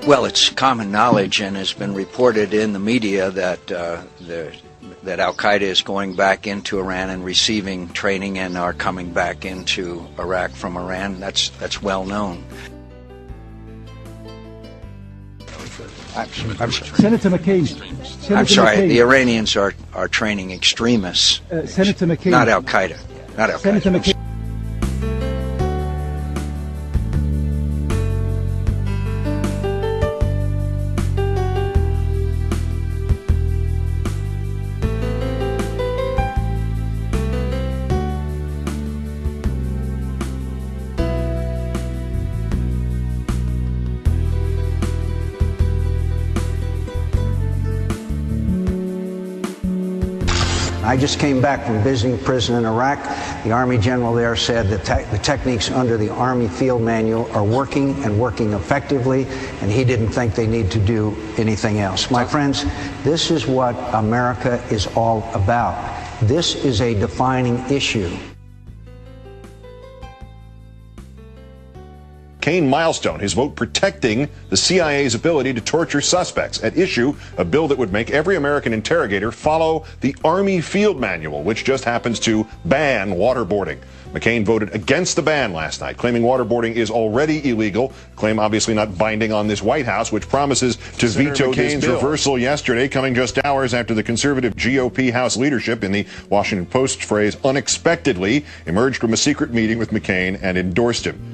Well, it's common knowledge and has been reported in the media that that Al-Qaeda is going back into Iran and receiving training and are coming back into Iraq from Iran. That's well known. I'm sorry. Senator McCain. I'm sorry. McCain. The Iranians are training extremists. Senator McCain. Not Al-Qaeda. Not Al-Qaeda. Senator McCain. I just came back from visiting prison in Iraq. The Army general there said that the techniques under the Army field manual are working and working effectively, and he didn't think they need to do anything else. My friends, this is what America is all about. This is a defining issue. McCain milestone, his vote protecting the CIA's ability to torture suspects. At issue, a bill that would make every American interrogator follow the Army field manual, which just happens to ban waterboarding. McCain voted against the ban last night, claiming waterboarding is already illegal, claim obviously not binding on this White House, which promises to veto McCain's reversal yesterday, coming just hours after the conservative GOP House leadership, in the Washington Post's phrase, unexpectedly emerged from a secret meeting with McCain and endorsed him.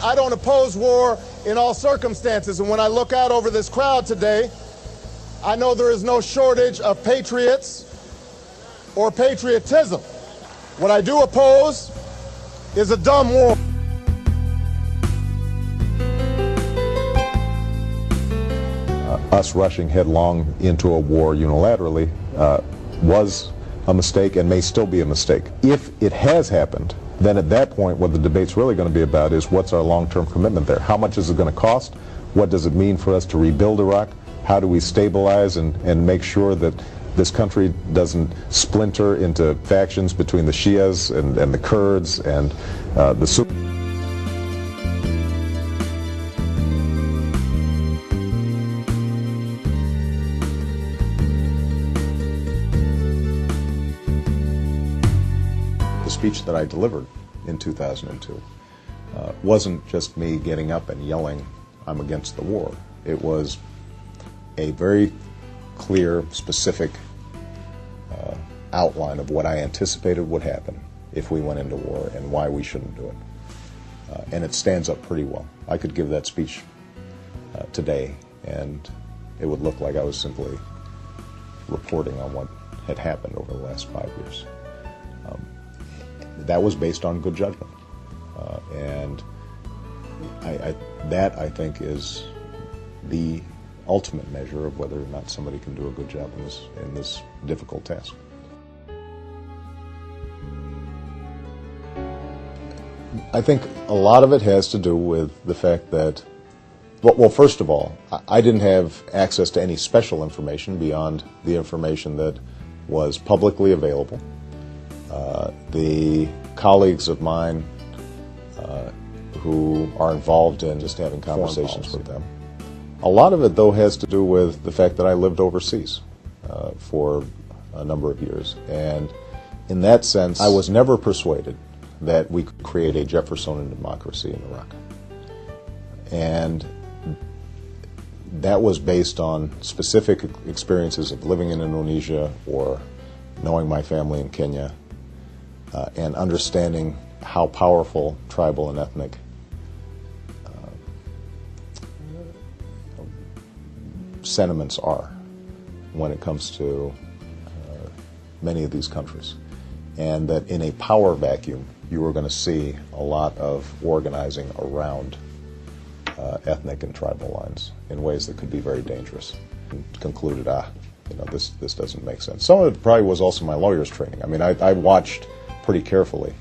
I don't oppose war in all circumstances, and when I look out over this crowd today, I know there is no shortage of patriots or patriotism. What I do oppose is a dumb war. Us rushing headlong into a war unilaterally was a mistake and may still be a mistake. If it has happened, then at that point what the debate's really going to be about is what's our long-term commitment there? How much is it going to cost? What does it mean for us to rebuild Iraq? How do we stabilize and make sure that this country doesn't splinter into factions between the Shias and the Kurds and the Sunnis? Speech that I delivered in 2002 wasn't just me getting up and yelling, "I'm against the war." It was a very clear, specific outline of what I anticipated would happen if we went into war and why we shouldn't do it. And it stands up pretty well. I could give that speech today and it would look like I was simply reporting on what had happened over the last 5 years. That was based on good judgment, and that I think is the ultimate measure of whether or not somebody can do a good job in this difficult task. I think a lot of it has to do with the fact that, well, first of all, I didn't have access to any special information beyond the information that was publicly available. The colleagues of mine who are involved in just having conversations with them. A lot of it, though, has to do with the fact that I lived overseas for a number of years. And in that sense, I was never persuaded that we could create a Jeffersonian democracy in Iraq. And that was based on specific experiences of living in Indonesia or knowing my family in Kenya, and understanding how powerful tribal and ethnic sentiments are when it comes to many of these countries. And that in a power vacuum, you were going to see a lot of organizing around ethnic and tribal lines in ways that could be very dangerous. And concluded, this doesn't make sense. Some of it probably was also my lawyer's training. I mean, I watched pretty carefully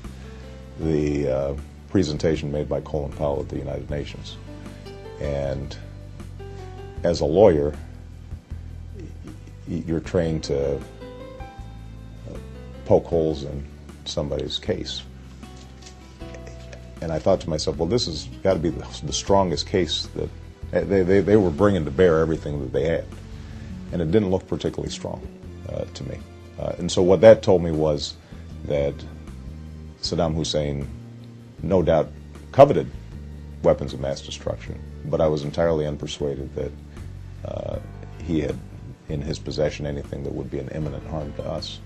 the presentation made by Colin Powell at the United Nations. And as a lawyer, you're trained to poke holes in somebody's case. And I thought to myself, well, this has got to be the strongest case that they were bringing to bear everything that they had. And it didn't look particularly strong to me. And so what that told me was that Saddam Hussein no doubt coveted weapons of mass destruction, but I was entirely unpersuaded that he had in his possession anything that would be an imminent harm to us.